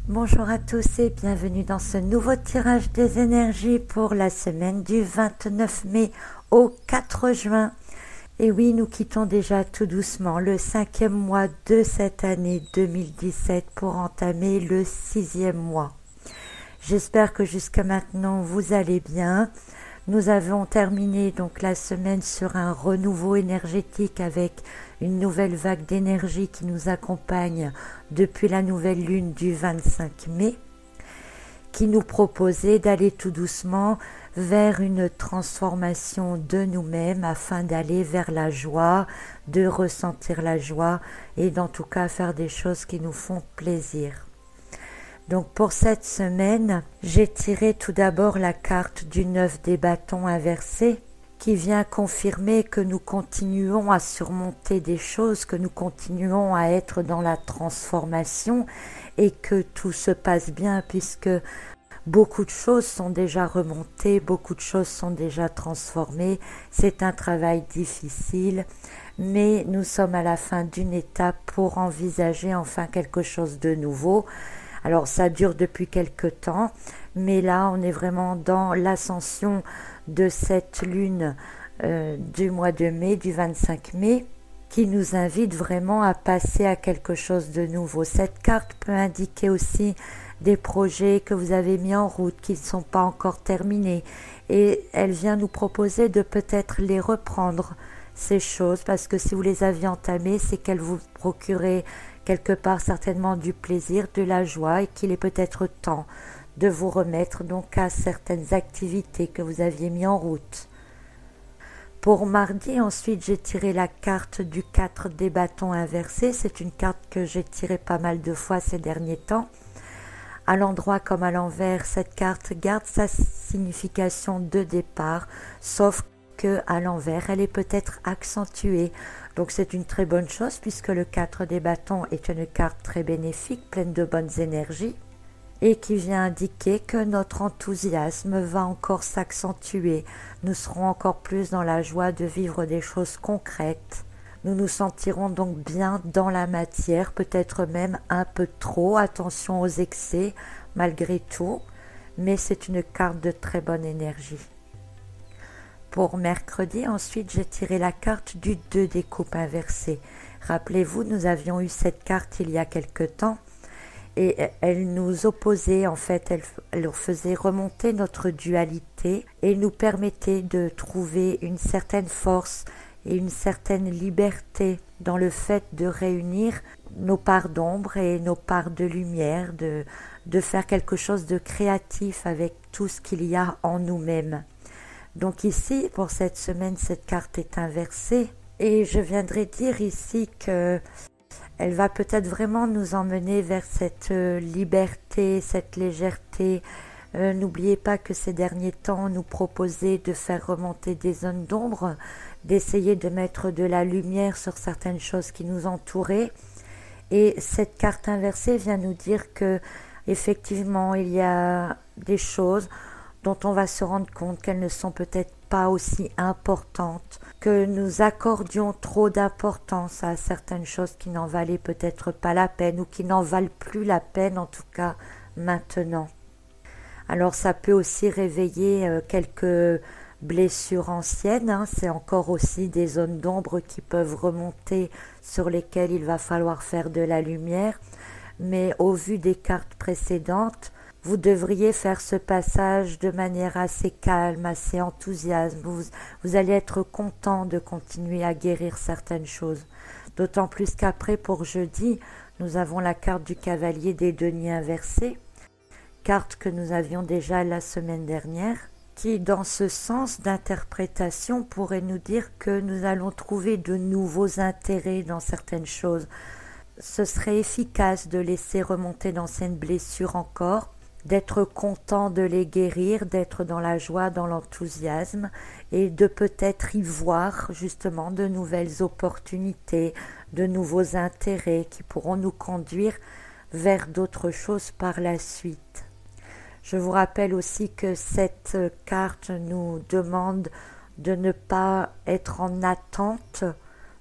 Bonjour à tous et bienvenue dans ce nouveau tirage des énergies pour la semaine du 29 mai au 4 juin. Et oui, nous quittons déjà tout doucement le 5e mois de cette année 2017 pour entamer le 6e mois. J'espère que jusqu'à maintenant vous allez bien. Nous avons terminé donc la semaine sur un renouveau énergétique avec une nouvelle vague d'énergie qui nous accompagne depuis la nouvelle lune du 25 mai, qui nous proposait d'aller tout doucement vers une transformation de nous-mêmes afin d'aller vers la joie, de ressentir la joie et d'en tout cas faire des choses qui nous font plaisir. Donc pour cette semaine, j'ai tiré tout d'abord la carte du 9 des bâtons inversé qui vient confirmer que nous continuons à surmonter des choses, que nous continuons à être dans la transformation et que tout se passe bien puisque beaucoup de choses sont déjà remontées, beaucoup de choses sont déjà transformées. C'est un travail difficile, mais nous sommes à la fin d'une étape pour envisager enfin quelque chose de nouveau. Alors ça dure depuis quelque temps, mais là on est vraiment dans l'ascension de cette lune du mois de mai, du 25 mai, qui nous invite vraiment à passer à quelque chose de nouveau. Cette carte peut indiquer aussi des projets que vous avez mis en route, qui ne sont pas encore terminés, et elle vient nous proposer de peut-être les reprendre, ces choses, parce que si vous les aviez entamées, c'est qu'elles vous procuraient quelque part certainement du plaisir, de la joie et qu'il est peut-être temps de vous remettre donc à certaines activités que vous aviez mis en route. Pour mardi, ensuite, j'ai tiré la carte du 4 des bâtons inversés. C'est une carte que j'ai tirée pas mal de fois ces derniers temps. À l'endroit comme à l'envers, cette carte garde sa signification de départ, sauf que à l'envers, elle est peut-être accentuée. Donc c'est une très bonne chose puisque le 4 des bâtons est une carte très bénéfique, pleine de bonnes énergies et qui vient indiquer que notre enthousiasme va encore s'accentuer. Nous serons encore plus dans la joie de vivre des choses concrètes. Nous nous sentirons donc bien dans la matière, peut-être même un peu trop, attention aux excès malgré tout, mais c'est une carte de très bonne énergie. Pour mercredi, ensuite, j'ai tiré la carte du 2 des coupes inversées. Rappelez-vous, nous avions eu cette carte il y a quelque temps et elle nous opposait, en fait, elle faisait remonter notre dualité et nous permettait de trouver une certaine force et une certaine liberté dans le fait de réunir nos parts d'ombre et nos parts de lumière, de faire quelque chose de créatif avec tout ce qu'il y a en nous-mêmes. Donc ici, pour cette semaine, cette carte est inversée et je viendrai dire ici que elle va peut-être vraiment nous emmener vers cette liberté, cette légèreté. N'oubliez pas que ces derniers temps, on nous proposait de faire remonter des zones d'ombre, d'essayer de mettre de la lumière sur certaines choses qui nous entouraient. Et cette carte inversée vient nous dire que effectivement, il y a des choses dont on va se rendre compte qu'elles ne sont peut-être pas aussi importantes, que nous accordions trop d'importance à certaines choses qui n'en valaient peut-être pas la peine ou qui n'en valent plus la peine en tout cas maintenant. Alors ça peut aussi réveiller quelques blessures anciennes, c'est encore aussi des zones d'ombre qui peuvent remonter sur lesquelles il va falloir faire de la lumière, mais au vu des cartes précédentes, vous devriez faire ce passage de manière assez calme, assez enthousiaste. Vous allez être content de continuer à guérir certaines choses. D'autant plus qu'après, pour jeudi, nous avons la carte du cavalier des deniers inversés, carte que nous avions déjà la semaine dernière, qui, dans ce sens d'interprétation, pourrait nous dire que nous allons trouver de nouveaux intérêts dans certaines choses. Ce serait efficace de laisser remonter d'anciennes blessures encore, d'être content de les guérir, d'être dans la joie, dans l'enthousiasme et de peut-être y voir justement de nouvelles opportunités, de nouveaux intérêts qui pourront nous conduire vers d'autres choses par la suite. Je vous rappelle aussi que cette carte nous demande de ne pas être en attente,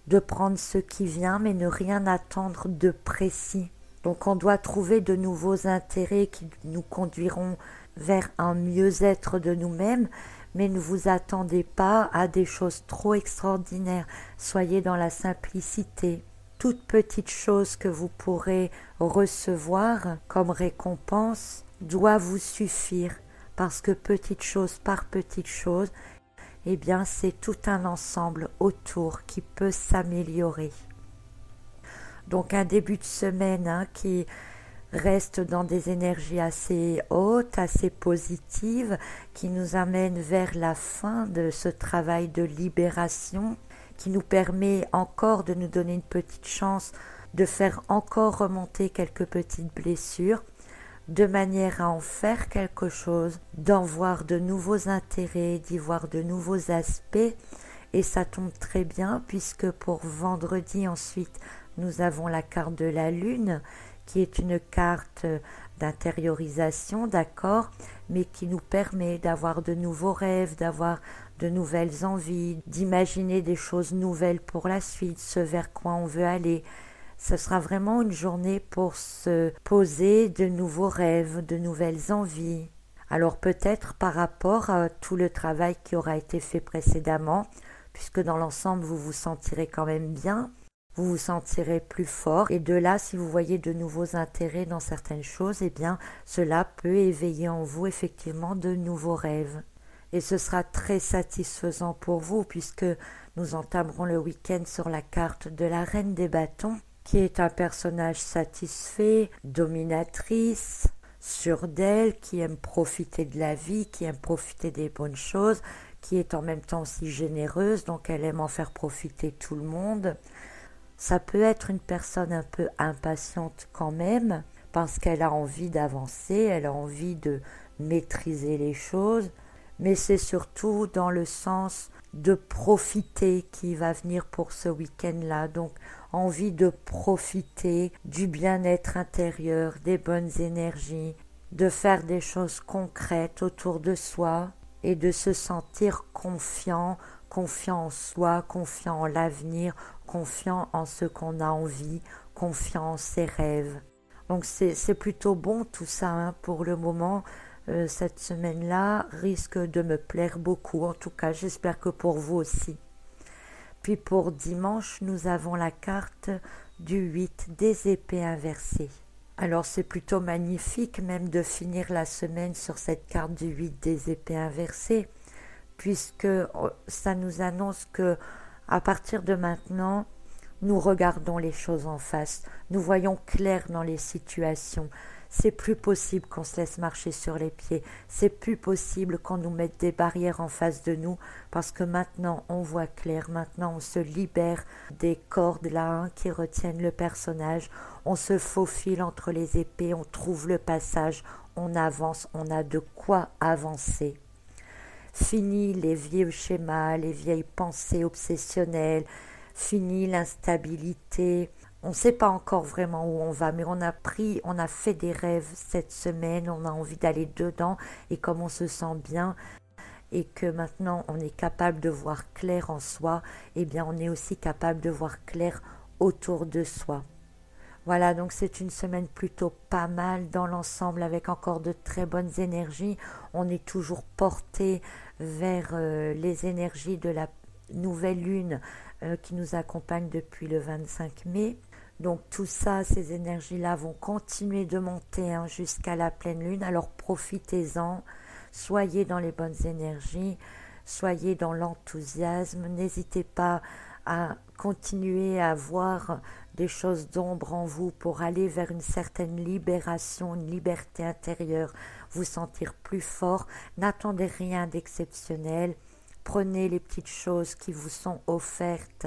de prendre ce qui vient mais ne rien attendre de précis. Donc on doit trouver de nouveaux intérêts qui nous conduiront vers un mieux-être de nous-mêmes, mais ne vous attendez pas à des choses trop extraordinaires. Soyez dans la simplicité. Toute petite chose que vous pourrez recevoir comme récompense doit vous suffire, parce que petite chose par petite chose, eh bien c'est tout un ensemble autour qui peut s'améliorer. Donc un début de semaine qui reste dans des énergies assez hautes, assez positives, qui nous amène vers la fin de ce travail de libération, qui nous permet encore de nous donner une petite chance de faire encore remonter quelques petites blessures, de manière à en faire quelque chose, d'en voir de nouveaux intérêts, d'y voir de nouveaux aspects. Et ça tombe très bien puisque pour vendredi ensuite, nous avons la carte de la Lune, qui est une carte d'intériorisation, d'accord, mais qui nous permet d'avoir de nouveaux rêves, d'avoir de nouvelles envies, d'imaginer des choses nouvelles pour la suite, ce vers quoi on veut aller. Ce sera vraiment une journée pour se poser de nouveaux rêves, de nouvelles envies. Alors peut-être par rapport à tout le travail qui aura été fait précédemment, puisque dans l'ensemble vous vous sentirez quand même bien, vous vous sentirez plus fort, et de là, si vous voyez de nouveaux intérêts dans certaines choses, eh bien, cela peut éveiller en vous effectivement de nouveaux rêves. Et ce sera très satisfaisant pour vous, puisque nous entamerons le week-end sur la carte de la Reine des Bâtons, qui est un personnage satisfait, dominatrice, sûre d'elle, qui aime profiter de la vie, qui aime profiter des bonnes choses, qui est en même temps aussi généreuse, donc elle aime en faire profiter tout le monde. Ça peut être une personne un peu impatiente quand même, parce qu'elle a envie d'avancer, elle a envie de maîtriser les choses, mais c'est surtout dans le sens de profiter qui va venir pour ce week-end-là. Donc, envie de profiter du bien-être intérieur, des bonnes énergies, de faire des choses concrètes autour de soi et de se sentir confiant en soi, confiant en l'avenir, confiant en ce qu'on a envie, confiant en ses rêves. Donc c'est plutôt bon tout ça pour le moment. Cette semaine-là risque de me plaire beaucoup. En tout cas, j'espère que pour vous aussi. Puis pour dimanche, nous avons la carte du 8 des épées inversées. Alors c'est plutôt magnifique même de finir la semaine sur cette carte du 8 des épées inversées, puisque ça nous annonce que à partir de maintenant, nous regardons les choses en face, nous voyons clair dans les situations. C'est plus possible qu'on se laisse marcher sur les pieds, c'est plus possible qu'on nous mette des barrières en face de nous, parce que maintenant on voit clair, maintenant on se libère des cordes là qui retiennent le personnage, on se faufile entre les épées, on trouve le passage, on avance, on a de quoi avancer. Fini les vieux schémas, les vieilles pensées obsessionnelles, fini l'instabilité. On ne sait pas encore vraiment où on va, mais on a fait des rêves cette semaine, on a envie d'aller dedans, et comme on se sent bien, et que maintenant on est capable de voir clair en soi, eh bien on est aussi capable de voir clair autour de soi. Voilà, donc c'est une semaine plutôt pas mal dans l'ensemble, avec encore de très bonnes énergies. On est toujours porté vers les énergies de la nouvelle lune qui nous accompagne depuis le 25 mai. Donc tout ça, ces énergies-là vont continuer de monter jusqu'à la pleine lune. Alors profitez-en, soyez dans les bonnes énergies, soyez dans l'enthousiasme. N'hésitez pas à continuer à voir des choses d'ombre en vous pour aller vers une certaine libération, une liberté intérieure, vous sentir plus fort. N'attendez rien d'exceptionnel. Prenez les petites choses qui vous sont offertes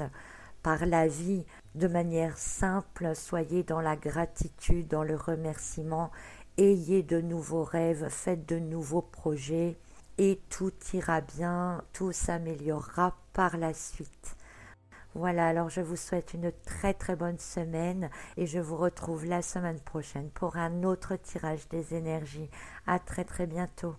par la vie de manière simple, soyez dans la gratitude, dans le remerciement, ayez de nouveaux rêves, faites de nouveaux projets et tout ira bien, tout s'améliorera par la suite. Voilà, alors je vous souhaite une très très bonne semaine et je vous retrouve la semaine prochaine pour un autre tirage des énergies. À très très bientôt.